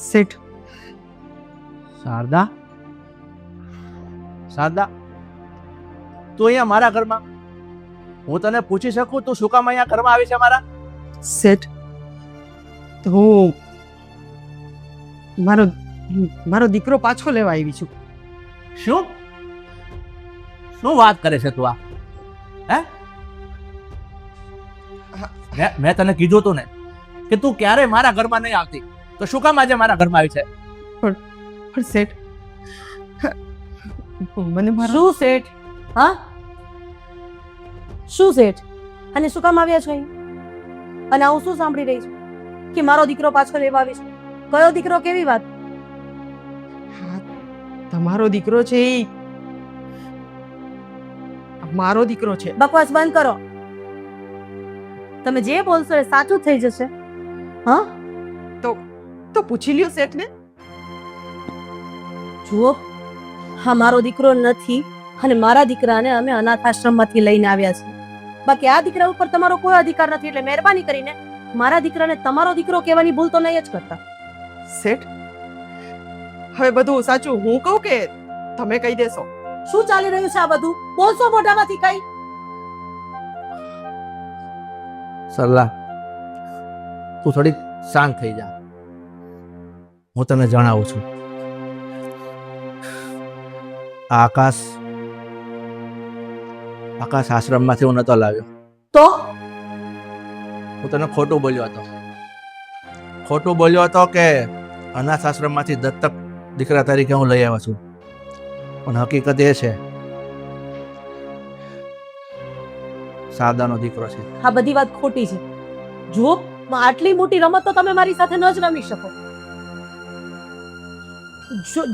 શેઠ, શારદા, શારદા, તું અહીંયા મારા ઘરમાં, હું તને પૂછી શકું તું શું કામ અહીંયા ઘરમાં આવી છે મારા? શેઠ, તો હું મારો મારો દીકરો પાછો લેવા આવી છું. શું શું વાત કરે છે તું? આ હે મેં તને કીધું તું ને કે તું ક્યારે મારા ઘરમાં નહીં આવતી, તો શું કામ આજે મારા ઘરમાં આવી છે? પણ શેઠ, મને મારો શું શેઠ? હા, શું શેઠ? અને શું કામ આવ્યા છો અહીં? અને હું શું સાંભળી રહી છું કે મારો દીકરો પાછો લેવા આવી છે? કયો દીકરો? કેવી વાત? તમારો દીકરો છે એ મારો દીકરો છે. બકવાસ બંધ કરો. તમે જે બોલશો એ સાચું થઈ જશે. હા, તો પૂછી લ્યો શેઠ ને. જુઓ, હા મારો દીકરો નથી અને મારા દીકરાને અમે અનાથ આશ્રમમાંથી લઈને આવ્યા છીએ. બાકી આ દીકરા ઉપર તમારો કોઈ અધિકાર નથી, એટલે મહેરબાની કરીને મારા દીકરાને તમારો દીકરો કહેવાની ભૂલ તો નહીં જ કરતા. શેઠ, હવે બધું સાચું હું કહું કે તમે કહી દેશો? શું ચાલી રહ્યું છે આ બધું? બોલશો મોઢામાંથી કઈ? સરલા, તું થોડી શાંત થઈ જા. હું તને જણાવું છું, આ આકાશ આશ્રમમાંથી હું નતો લાવ્યો. તો હું તને ખોટું બોલ્યો હતો કે અનાથ આશ્રમમાંથી દત્તક દીકરા તરીકે હું લઈ આવ્યો છું. પણ હકીકત એ છે શારદાનો દીકરો છે. આ બધી વાત ખોટી છે. જુઓ, આટલી મોટી રમત તો તમે મારી સાથે ન જ રમી શકો.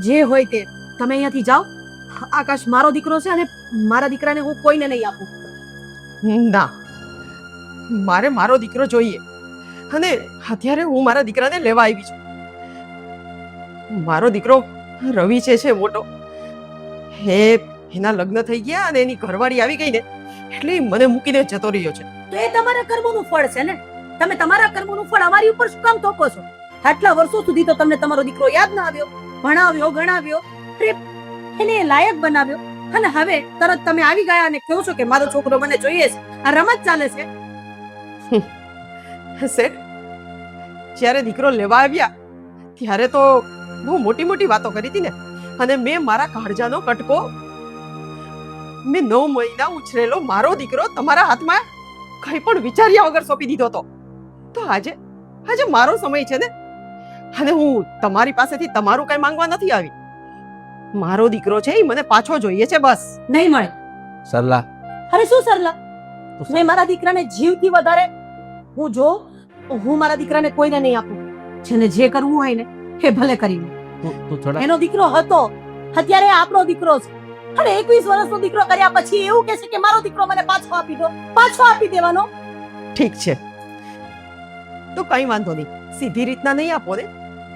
જે હોય તે તમે અહીંયાથી જાઓ. આકાશ મારો દીકરો છે અને મારા દીકરાને હું કોઈને નહીં આપું. ના, મારે મારો દીકરો જોઈએ અને અત્યારે હું મારા દીકરાને લેવા આવી છું. મારો દીકરો રવિ છે મોટો, એના લગ્ન થઈ ગયા અને એની ઘરવાળી આવી ગઈ ને એટલે ઈ મને મૂકીને જતો રહ્યો છે. તો એ તમારા કર્મોનું ફળ છે ને. તમે તમારા કર્મોનું ફળ અમારી ઉપર શું કામ થોપો છો? આટલા વર્ષો સુધી તો તમને તમારો દીકરો યાદ ના આવ્યો, ભણાવ્યો, ગણાવ્યો, એને લાયક બનાવ્યો, અને હવે તરત તમે આવી ગયા અને કહો છો કે મારો છોકરો મને જોઈએ છે. આ રમત ચાલે છે. શેઠ, જ્યારે દીકરો લેવા આવ્યા ત્યારે તો બહુ મોટી મોટી વાતો કરી હતી ને, અને મેં મારા કાળજાનો કટકો, મેં 9 મહિના ઉછરેલો મારો દીકરો તમારા હાથમાં કંઈ પણ વિચાર્યા વગર સોંપી દીધો હતો. તો આજે મારો સમય છે ને, અને હું તમારી પાસેથી તમારું કઈ માંગવા નથી આવી. મારો દીકરો છે એ મને પાછો જોઈએ છે, બસ. નહીં મળે. સરલા, અરે શું સરલા? મેં મારા દીકરાને જીવથી વધારે હું મારા દીકરાને કોઈને નહીં આપું. જેને જે કરવું હોય ને એ ભલે કરી લે. તું થોડા એનો દીકરો હતો, અત્યારે આપણો દીકરો છે. અને 21 વર્ષનો દીકરો કર્યા પછી એવું કહે છે કે મારો દીકરો મને પાછો આપી દો. પાછો આપી દેવાનો. ઠીક છે, તો કઈ વાંધો નહીં. સીધી રીતના નહીં આપો ને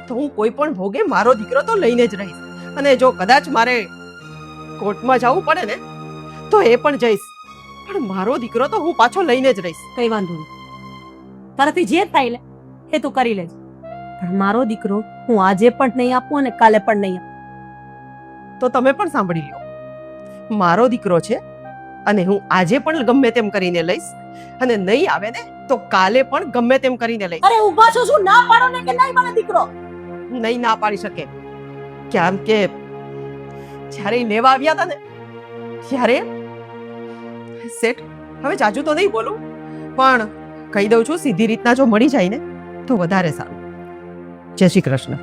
તો હું કોઈ પણ ભોગે મારો દીકરો તો લઈને જ રહીશ. અને જો કદાચ મારે કોર્ટમાં જવું પડે ને તો એ પણ જઈશ, પણ મારો દીકરો તો હું પાછો લઈને જ રહીશ. કઈ વાંધો નહીં, તારાથી જે થાય લે એ તું કરી લેજે. પણ મારો દીકરો હું આજે પણ નહીં આપું અને કાલે પણ નહીં આપું. તો તમે પણ સાંભળી લો, મારો દીકરો છે અને હું આજે પણ ગમે તેમ કરીને લઈશ, અને નહીં આવે ને તો કાલે પણ ગમે તેમ કરીને લઈશ. અરે ઊભા છો શું? ના પાડો ને કે નહીં મારો દીકરો. નહીં ના પાડી શકે, કેમ કે જ્યારે ઈ લેવા આવ્યા હતા ને ત્યારે શેઠ, હવે જાજુ તો નહીં બોલું, પણ કહી દઉં છું, સીધી રીતના જો મળી જાય ને તો વધારે સારું. જય શ્રી કૃષ્ણ.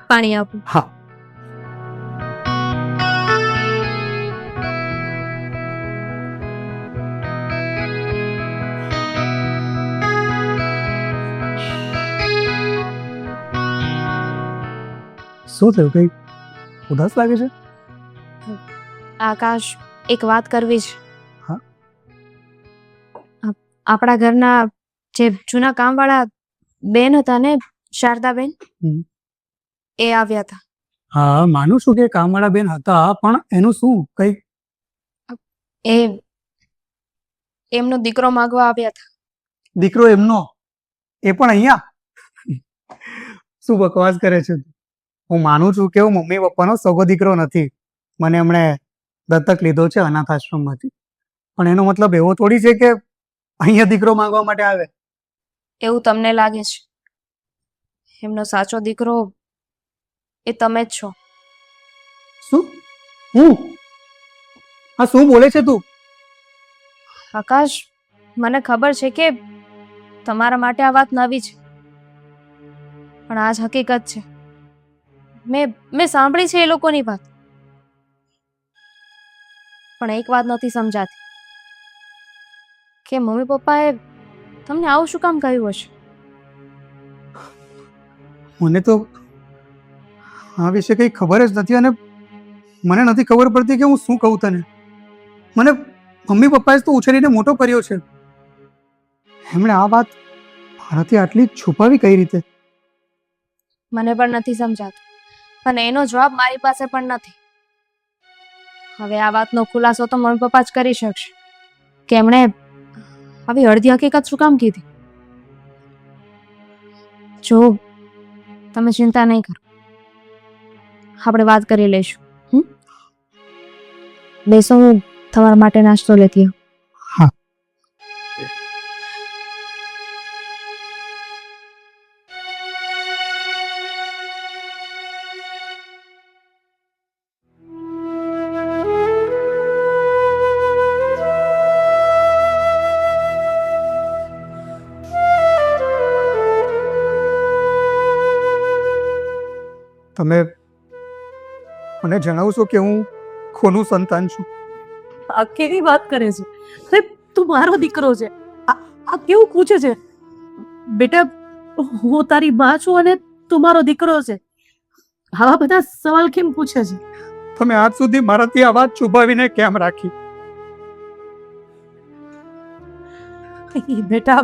પાણી આપું? હા. શું થયું, કઈ ઉદાસ લાગે છે? આકાશ, એક વાત કરવી છે. હા? આપણા ઘરના જે જૂના કામવાળા બેન હતા ને, શારદાબેન, હમ. એ આવ્યા હતા. હા, માનું છું કે કામવાળા બેન હતા, પણ એનું શું કઈ? એ એમનો દીકરો માંગવા આવ્યા હતા. દીકરો એમનો, એ પણ અહીંયા? શું બકવાસ કરે છે તું? હું માનું છું કે હું મમ્મી પપ્પાનો સગો દીકરો નથી, મને એમણે દત્તક લીધો છે અનાથ આશ્રમમાંથી, પણ એનો મતલબ એવો થોડી છે કે અહીંયા દીકરો માંગવા માટે આવે. એવું તમને લાગે છે? એમનો સાચો દીકરો એ તમે જ છો. શું? હું? હા, શું બોલે છે તું? આકાશ, મને ખબર છે કે તમારા માટે આ વાત નવી છે, પણ આ જ હકીકત છે. મેં સાંભળી છે એ લોકોની વાત, પણ એક વાત નથી સમજાતી કે મમ્મી પપ્પાએ તમને આવું શું કામ કહ્યું હશે? મને તો આ વિશે કંઈ ખબર જ નથી, અને મને નથી ખબર પડતી કે હું શું કહું તને. મને મમ્મી પપ્પાએ તો ઉછેરીને મોટો કર્યો છે, એમણે આ વાત મારાથી આટલી છુપાવી કઈ રીતે? મને પણ નથી સમજાતું, અને એનો જવાબ મારી પાસે પણ નથી. હવે આ વાતનો ખુલાસો તો મમ્મી પપ્પા જ કરી શકશે કે એમણે આવી અડધી હકીકત શું કામ કીધી. જો તમે ચિંતા નહીં કરો, આપણે વાત કરી લઈશું. બેસો, હું તમારા માટે નાસ્તો લેતી આવું. હા. તમે મને જણાવશો કે હું કોનું સંતાન છું? આ કેવી વાત કરે છે? અરે તું મારો દીકરો છે. આ કેવું પૂછે છે? બેટા, હું તારી બા છું અને તું મારો દીકરો છે. આવા બધા સવાલ કેમ પૂછે છે? તમે આજ સુધી મારાથી આ વાત છુપાવીને કેમ રાખી? બેટા,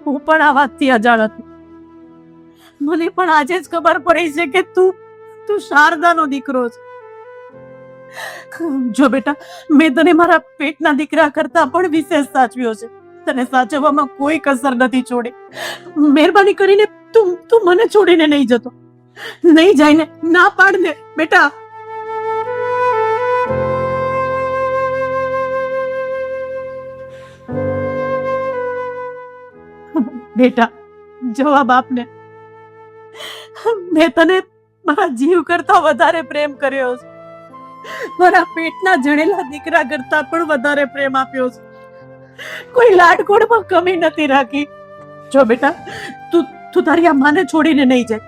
હું પણ આ વાતથી અજાણ હતી. મને પણ આજે જ ખબર પડી છે કે તું શારદાનો દીકરો છે. જો બેટા, મેં તને મારા પેટના દીકરા કરતા પણ વિશેષ સાચવ્યો છે. તને સાચવવામાં કોઈ કસર નથી છોડી. મહેરબાની કરીને તું મને છોડીને નહીં જતો. નહીં જાય ને, ના પાડ ને બેટા. બેટા, જવાબ આપને. મેં તને મારા જીવ કરતા વધારે પ્રેમ કર્યો છે. મારા પેટના જણેલા દીકરા કરતા પણ વધારે પ્રેમ આપ્યો છે. કોઈ લાડકોડમાં કમી નથી રાખી. જો બેટા, તું તારી આ માને છોડીને નહીં જાય.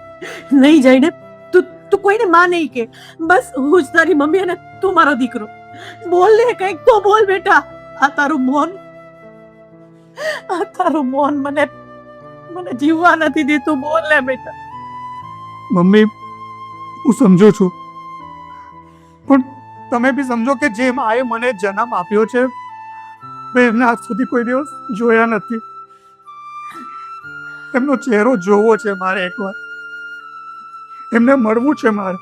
નહીં જાય ને, તું કોઈને માં નહીં કે. બસ હું જ તારી મમ્મી અને તું મારો દીકરો. બોલ ને, કંઈક તો બોલ બેટા. આ તારું મૌન મને જીવવા નથી દેતું. બોલ ને બેટા. મમ્મી, હું સમજુ છું, પણ તમે બી સમજો કે જે માએ મને જન્મ આપ્યો છે, મેં એમને આજ સુધી કોઈ દિવસ જોયા નથી. એમનો ચહેરો જોવો છે મારે એકવાર, એમને મળવું છે મારે,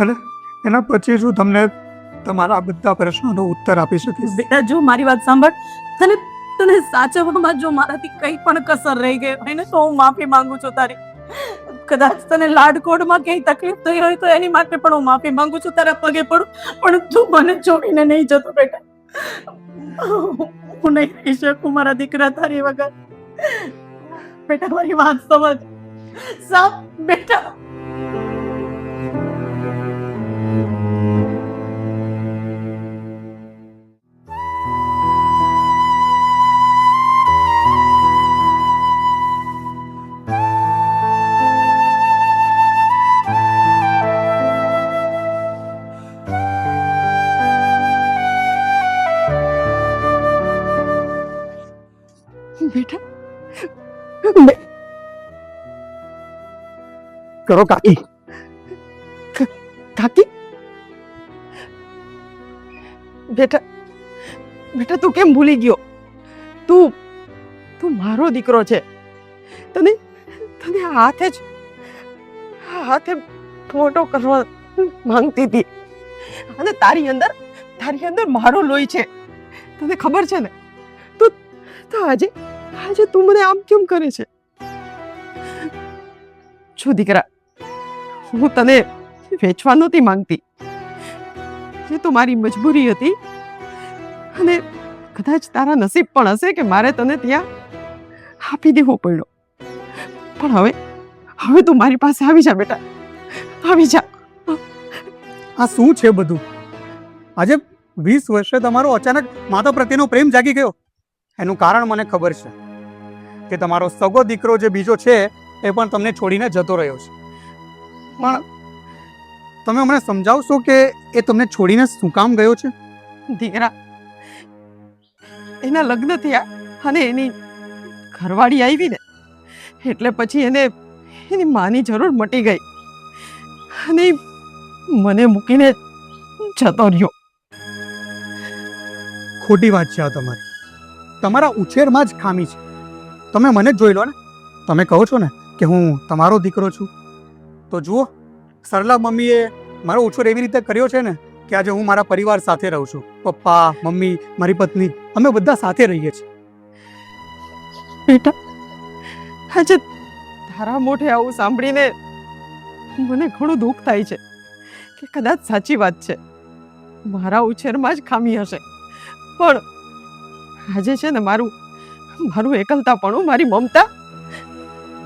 અને એના પછી જ હું તમને તમારા બધા પ્રશ્નોનો ઉત્તર આપી શકીશ. બેટા, જો મારી વાત સાંભળ. તને સાચવવામાં જો મારાથી કંઈ પણ કસર રહી ગઈ હોય ને, તો હું માફી માંગુ છું તારી. કદાચ તને લાડકોડમાં કઈ તકલીફ થઈ હોય તો એની માટે પણ હું માફી માંગુ છું, તારા પગે પડું. પણ તું મને છોડીને નહીં જતો બેટા. હું નહીં રહી શકું મારા દીકરા તારી વગર. બેટા, મારી વાત સમજ. સાફ બેટા. કરો કાકી. કાકી, બેટા બેટા તું કેમ ભૂલી ગયો? તું તું મારો દીકરો છે. તને તને હાથે મોટો કરવા માંગતી હતી અને તારી અંદર મારો લોહી છે. તને ખબર છે ને? તું તો આજે તું મને આમ કેમ કરે છે? જો દીકરા, હું તને વેચવા નહોતી માંગતી. એ તો મારી મજબૂરી હતી અને કદાચ તારા નસીબ પણ હશે કે મારે તને ત્યાં આપી દેવો પડ્યો. પણ હવે તું મારી પાસે આવી જા બેટા, આવી જા. આ શું છે બધું? આજે 20 વર્ષે તમારો અચાનક માતા પ્રત્યેનો પ્રેમ જાગી ગયો. એનું કારણ મને ખબર છે કે તમારો સગો દીકરો જે બીજો છે એ પણ તમને છોડીને જતો રહ્યો છે. પણ તમે મને સમજાવશો કે એ તમને છોડીને શું કામ ગયો છે? દીકરા, એના લગ્ન થયા અને એની ઘરવાળી આવી ને એટલે પછી એની માની જરૂર મટી ગઈ અને ઈ મને મૂકીને જતો રહ્યો. ખોટી વાત છે આ તમારી. તમારા ઉછેરમાં જ ખામી છે. તમે મને જ જોઈ લો ને. તમે કહો છો ને કે હું તમારો દીકરો છું, તો જુઓ, સરલા મમ્મીએ મારો ઉછેર એવી રીતે કર્યો છે ને કે આજે હું મારા પરિવાર સાથે રહું છું. પપ્પા, મમ્મી, મારી પત્ની, અમે બધા સાથે રહીએ છીએ. બેટા, આજે તારા મોઢે આવું સાંભળીને મને ઘણું દુઃખ થાય છે કે કદાચ સાચી વાત છે, મારા ઉછેરમાં જ ખામી હશે. પણ આજે છે ને મારું એકલતાપણું, મારી મમતા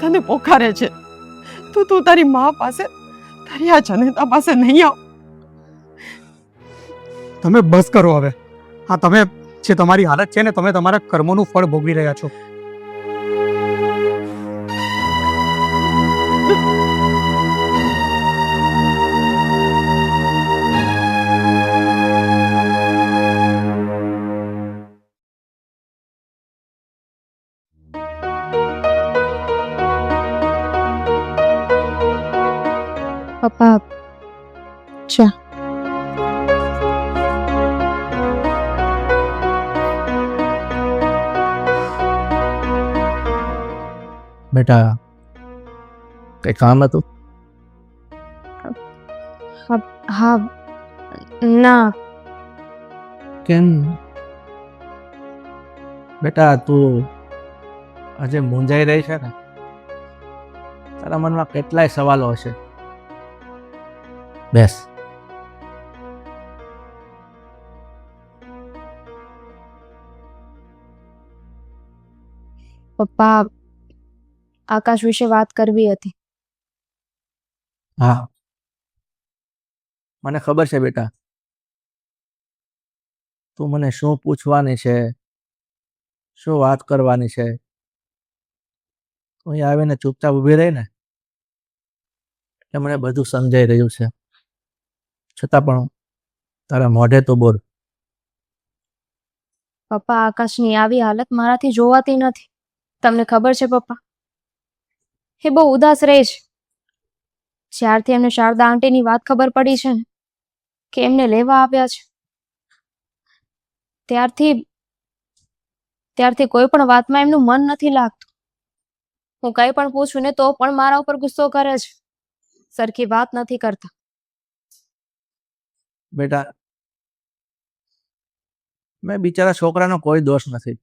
તને પોકારે છે. તું તારી મા પાસે, તારી આ જનેતા પાસે નહીં આવ. તમે બસ કરો હવે. હા, તમે જે તમારી હાલત છે ને, તમે તમારા કર્મોનું ફળ ભોગવી રહ્યા છો. પપ્પા ચા. બેટા, કઈ કામ હતું? હા, ના. કેમ બેટા, તું આજે મૂંઝાઈ રહી છે ને? તારા મનમાં કેટલાય સવાલો હશે. બેસ. પપ્પા, આકાશ વિશે વાત કરવી હતી. હા, મને ખબર છે બેટા. તું મને શું પૂછવાની છે, શું વાત કરવાની છે. તું અહીં આવીને ચૂપચાપ ઊભી રહી ને એટલે મને બધું સમજાઈ રહ્યું છે. છતાં પણ તારા મોઢે તો બોલ. પપ્પા, આકાશની આવી હાલત મારાથી જોવાતી નથી. તમને ખબર છે પપ્પા, એ બહુ ઉદાસ રહે છે. જ્યારથી એમને શારદા આંટીની વાત ખબર પડી છે ને કે એમને લેવા આવ્યા છે, ત્યારથી કોઈ પણ વાતમાં એમનું મન નથી લાગતું. હું કંઈ પણ પૂછું ને તો પણ મારા ઉપર ગુસ્સો કરે છે, સરખી વાત નથી કરતા. બેટા, મેં બિચારા છોકરાનો કોઈ દોષ નથી,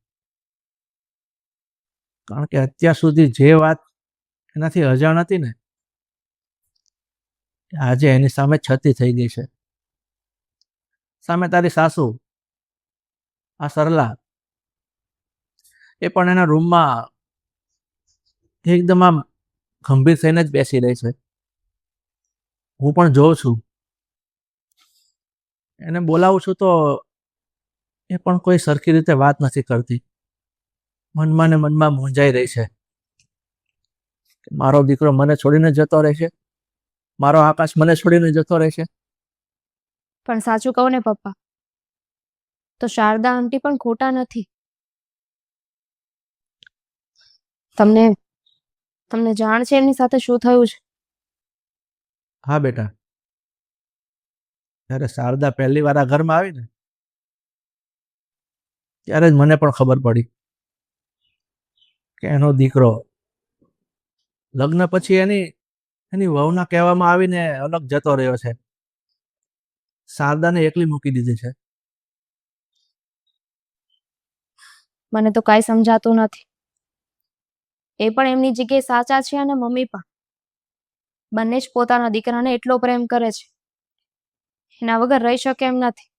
કારણ કે અત્યાર સુધી જે વાત એનાથી અજાણ હતી ને, આજે એની સામે છતી થઈ ગઈ છે. સામે તારી સાસુ, આ સરલા, એ પણ એના રૂમમાં એકદમ આમ ગંભીર થઈને જ બેસી રહી છે. હું પણ જોઉં છું, એને બોલાવું છું તો એ પણ કોઈ સરખી રીતે વાત નથી કરતી. મનમાં ને મનમાં મૂંઝાઈ રહી છે કે મારો દીકરો મને છોડીને જતો રહેશે, મારો આકાશ મને છોડીને જતો રહેશે. પણ સાચું કહું ને પપ્પા, તો શારદા આંટી પણ ખોટા નથી. તમને જાણ છે એમની સાથે શું થયું છે? હા બેટા, જ્યારે શારદા પહેલી વાર આ ઘરમાં આવી ને ત્યારે જ મને પણ ખબર પડી કે એનો દીકરો લગ્ન પછી એની વહુના કહેવામાં આવીને અલગ જતો રહ્યો છે. શારદાને એકલી મૂકી દીધી છે. મને તો કાંઈ સમજાતું નથી. એ પણ એમની જગ્યાએ સાચા છે અને મમ્મી પણ. બંને જ પોતાના દીકરાને એટલો પ્રેમ કરે છે, એના વગર રહી શકે એમ નથી.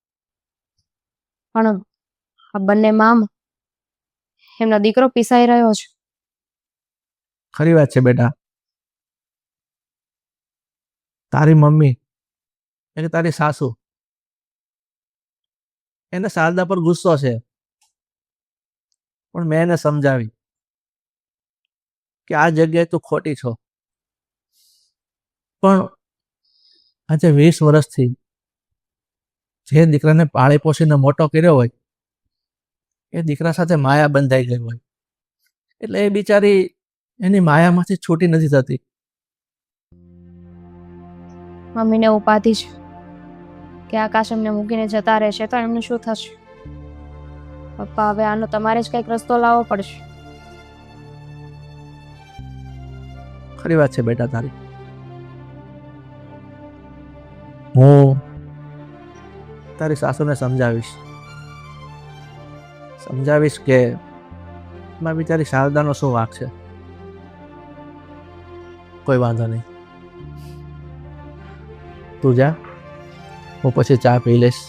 પણ આ બંને મામાં એમનો દીકરો પીસાઈ રહ્યો છે. ખરી વાત છે બેટા. તારી મમ્મી એટલે તારી સાસુ, એને શારદા પર ગુસ્સો છે, પણ મેં એને સમજાવી કે આ જગ્યાએ તું ખોટી છો. પણ આજે 20 વર્ષથી જે દીકરાને પાળી પોષીને મોટો કર્યો હોય એ દીકરા સાથે માયા બંધાઈ ગઈ હોય એટલે એ બિચારી એની માયામાંથી છૂટી નથી થતી. મમ્મીને ઉપાધિ છે કે આકાશ એમને મૂકીને જતા રહેશે તો એમનું શું થશે. પપ્પા, હવે આનો તમારે જ કંઈક રસ્તો લાવવો પડશે. ખરી વાત છે બેટા તારી. હું તારી સાસુને સમજાવીશ કે એમાં બિચારી શારદાનો શું વાંક છે. કોઈ વાંધો નહીં, તું જા, હું પછી ચા પી લઈશ.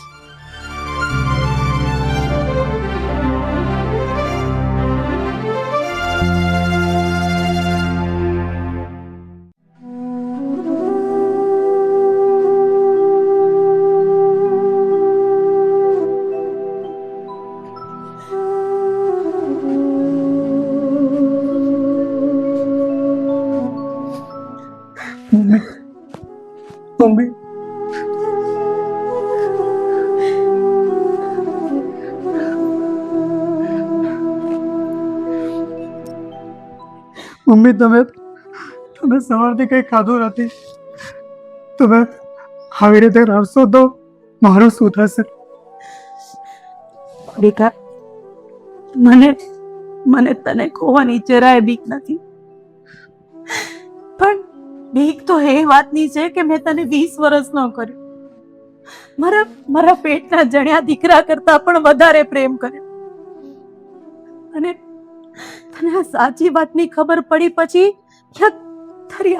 મમ્મી મમ્મી તમે સવારથી કંઈ ખાધું નથી. તમે આવી રીતે રડશો તો મારું શું થશે? બેટા, મને તને ખોવાની જરાય બીક નથી. પણ બીક તો એ વાતની છે કે મેં તને 20 વર્ષનો કર્યો. મારા પેટના જણ્યા દીકરા કરતા પણ વધારે પ્રેમ કર્યો. અને તને આ સાચી વાતની ખબર પડી પછી તારી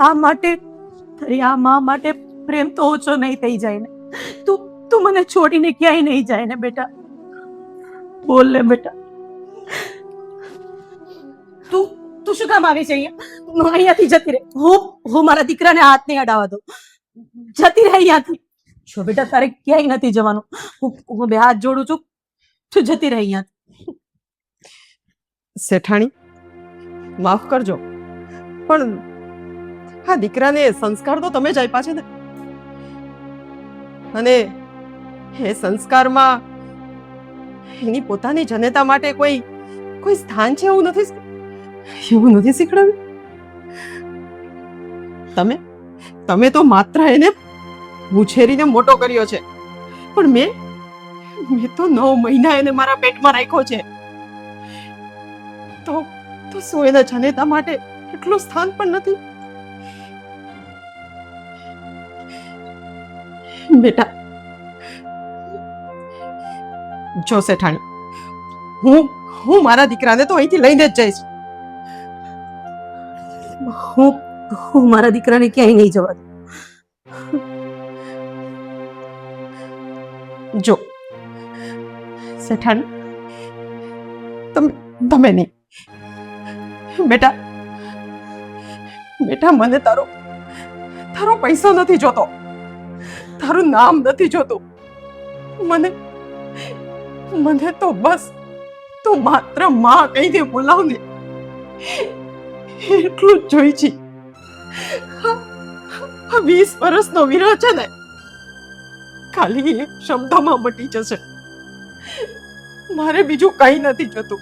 આ માં માટે પ્રેમ તો ઓછો નહીં થઈ જાય ને. તું મને છોડીને ક્યાંય નહીં જાય ને બેટા. બોલ ને બેટા, તું શું કામ આવી છે અહીંયા? અહીંયાથી જતી રહે. હું મારા દીકરાને હાથ નહીં અડાવવા દઉં. જતી રહે અહીંયાથી. જો બેટા, તારે ક્યાંય નથી જવાનું. હું બે હાથ જોડું છું, તું જતી રહે અહીંયાથી. શેઠાણી, માફ કરજો, પણ આ દીકરાને સંસ્કાર તો તમે જ આપ્યા છે ને, અને એ સંસ્કારમાં એની પોતાની જનતા માટે કોઈ સ્થાન છે એવું નથી શીખડાવ્યું. તમે તો માત્ર એને ઉછેરીને મોટો કર્યો છે, પણ મેં તો 9 મહિના એને મારા પેટમાં રાખ્યો છે. તો શું એના જનેતા માટે એટલું સ્થાન પણ નથી? બેટા જો શેઠાણી, હું મારા દીકરાને તો અહીંથી લઈને જ જઈશ. હું મારા દીકરાને ક્યાંય નહીં જવા દઉં. જો શેઠાણી, તમે નહીં. બેટા મને તારો પૈસો નથી જોતો, તારું નામ નથી જોતું. મને તો બસ તું માત્ર માં કહીને બોલાવ ને, એટલું જ જોઈ છે. 20 વર્ષનો વિરહ છે ને, ખાલી એક શબ્દમાં મટી જશે. મારે બીજું કઈ નથી જોતું.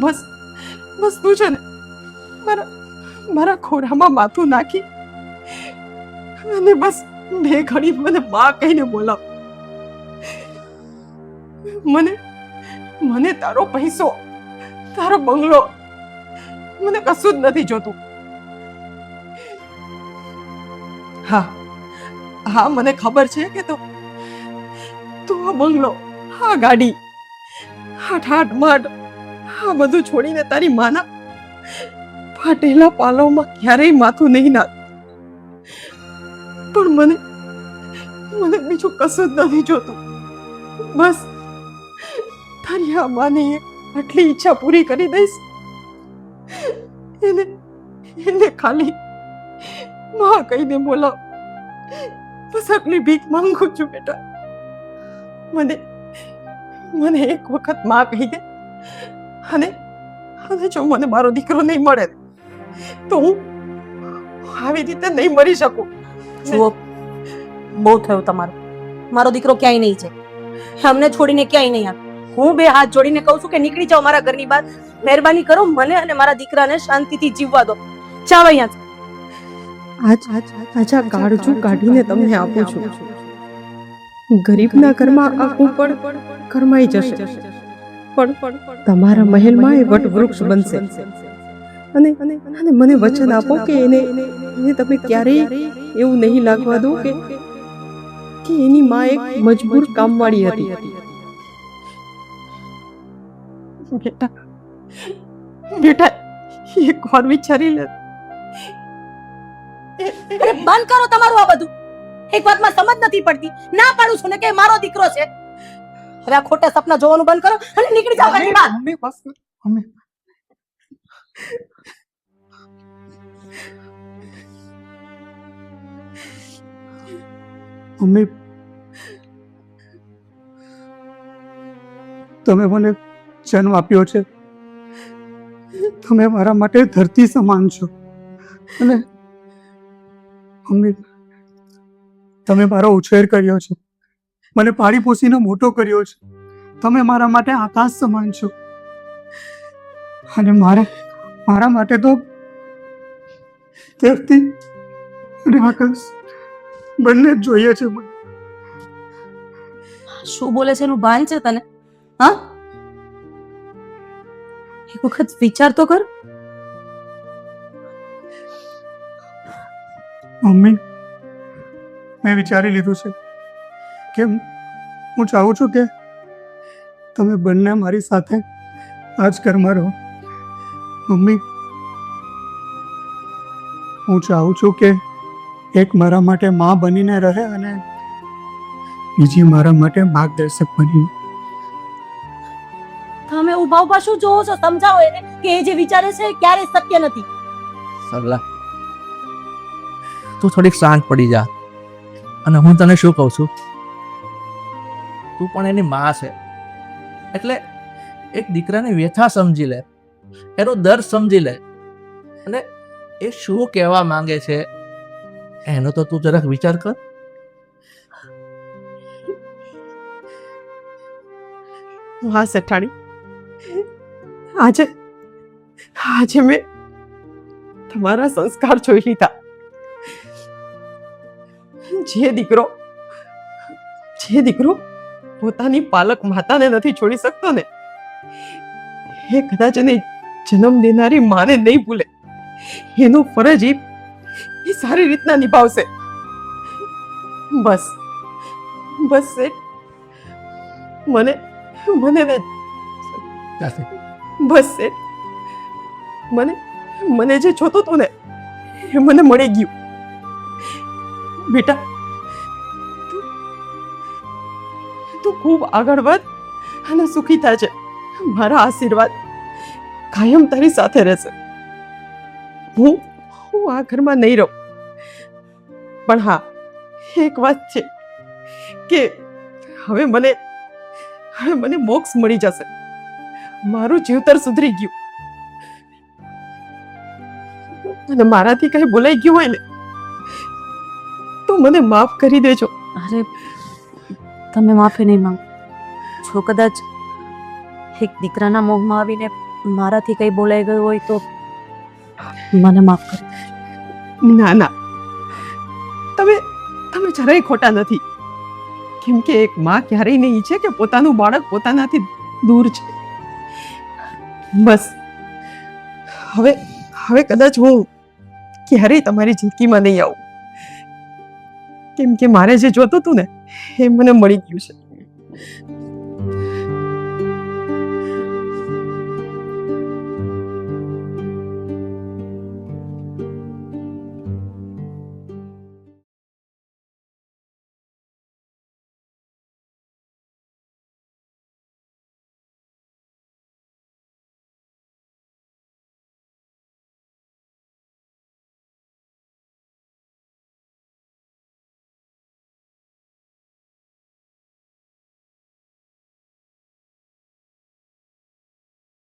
બસ તું છે ને મારા ખોરામાં માથું નાખી અને બસ 2 ઘડી મને બા કહીને બોલાવ. મને તારો પૈસો, તારો બંગલો, મને કશું જ નથી જોતું. હા હા, મને ખબર છે કે તું આ બંગલો, આ ગાડી, આ ઠાઠ માઠ, આ બધું છોડીને તારી માના ફાટેલા પાલવમાં ક્યારેય માથું નહીં નાખ. પણ મને બીજું કશું જ નથી જોતું. બસ તારી આ માની આટલી ઈચ્છા પૂરી કરી દઈશ. એને ખાલી માં કહીને બોલાવ. બસ આટલી ભીખ માંગુ છું બેટા. મને એક વખત માં કહી દે. અને જો મને મારો દીકરો નહીં મળે તો હું આવી રીતે નહીં મરી શકું. જુઓ, બહુ થયું તમારું. મારો દીકરો ક્યાંય નહીં છે, અમને છોડીને ક્યાંય નહીં આવે. હું બે હાથ જોડીને કહું છું કે નીકળી જાઓ મારા ઘરની બહાર. મહેરબાની કરો, મને અને મારા દીકરાને શાંતિથી જીવવા દો. જાઓ અહીંયાથી. આજ આ કાળજું કાઢીને તમને આપું છું. ગરીબના ઘરમાં આ કૂપળ કરમાઈ જશે, પણ તમારા મહેલમાં એ વટવૃક્ષ બનશે. અને મને વચન આપો કે એને તમે ક્યારેય એવું નહીં લાગવા દો કે એની માં એક મજબૂર કામવાળી હતી. બેટા એક વાર વિચારી લે. અરે બંધ કરો તમારું આ બધું. એક વાતમાં સમજ નથી પડતી. ના પાડું છું ને કે મારો દીકરો છે. હવે આ ખોટા સપના જોવાનું બંધ કરો અને નીકળી જાઓ ઘરની બહાર. મમ્મી બસ મમ્મી. મમ્મી, તમે મને જન્મ આપ્યો છે. તમે મારા માટે ધરતી સમાન છો. અને મમ્મી, તમે મારો ઉછેર કર્યો છે, મને પાળી પોસીને મોટો કર્યો છે. તમે મારા માટે આકાશ સમાન છો. અને મારા માટે તો ધરતી અને આકાશ બંને જ જોઈએ છે. મને શું બોલે છે એનું ભાન છે તને? હા, એક વખત વિચાર તો કર. મમ્મી, મેં વિચારી લીધું છે કે હું ચાહું છું કે તમે બંને મારી સાથે આ જ ઘરમાં રહો. મમ્મી, હું ચાહું છું કે એક મારા માટે માં બનીને રહે અને બીજી મારા માટે માર્ગદર્શક બનીને. તમે ઉભા ઉભા શું જોવો છો? સમજાવો એને કે એ જે વિચારે છે એ ક્યારેય શક્ય નથી. સરલા, તું થોડીક શાંત પડી જા. અને હું તને શું કહું છું, તું પણ એની માં છે, એટલે એક દીકરાની વ્યથા સમજી લે, એનો દર્દ સમજી લે, અને એ શું કહેવા માંગે છે એનો તો તું જરાક વિચાર કર. હા શેઠાણી, આજે મેં તમારા સંસ્કાર જોઈ લીધા. જે દીકરો પોતાની પાલક માતાને નથી છોડી શકતો ને, એ કદાચ એને જન્મ દેનારી માને નહીં ભૂલે. એનો ફરજ એ સારી રીતના નિભાવશે. બસ શેઠ, મને બસ શેઠ, મને જે જોતું હતું ને એ મને મળી ગયું. બેટા, તું ખૂબ આગળ વધ અને સુખી થાજે. મારા આશીર્વાદ કાયમ તારી સાથે રહેશે. હું આ ઘરમાં નહીં રહું, પણ હા, એક વાત છે કે હવે મને મોક્ષ મળી જશે. મારું જીવતર સુધરી ગયું. અને મારાથી કઈ બોલાઈ ગયું હોય ને તો મને માફ કરી દેજો. અરે તમે માફી નહીં માંગો. જો કદાચ એક દીકરાના મોહમાં આવીને મારાથી કઈ બોલાઈ ગયું હોય તો મને માફ કરો. ના, તમે જરાય ખોટા નથી. કેમ કે એક માં ક્યારેય નહીં ઈચ્છે કે પોતાનું બાળક પોતાનાથી દૂર છે. બસ હવે હવે કદાચ હું ક્યારેય તમારી જિંદગીમાં નહીં આવું, કેમ કે મારે જે જોતું હતું ને એ મને મળી ગયું છે.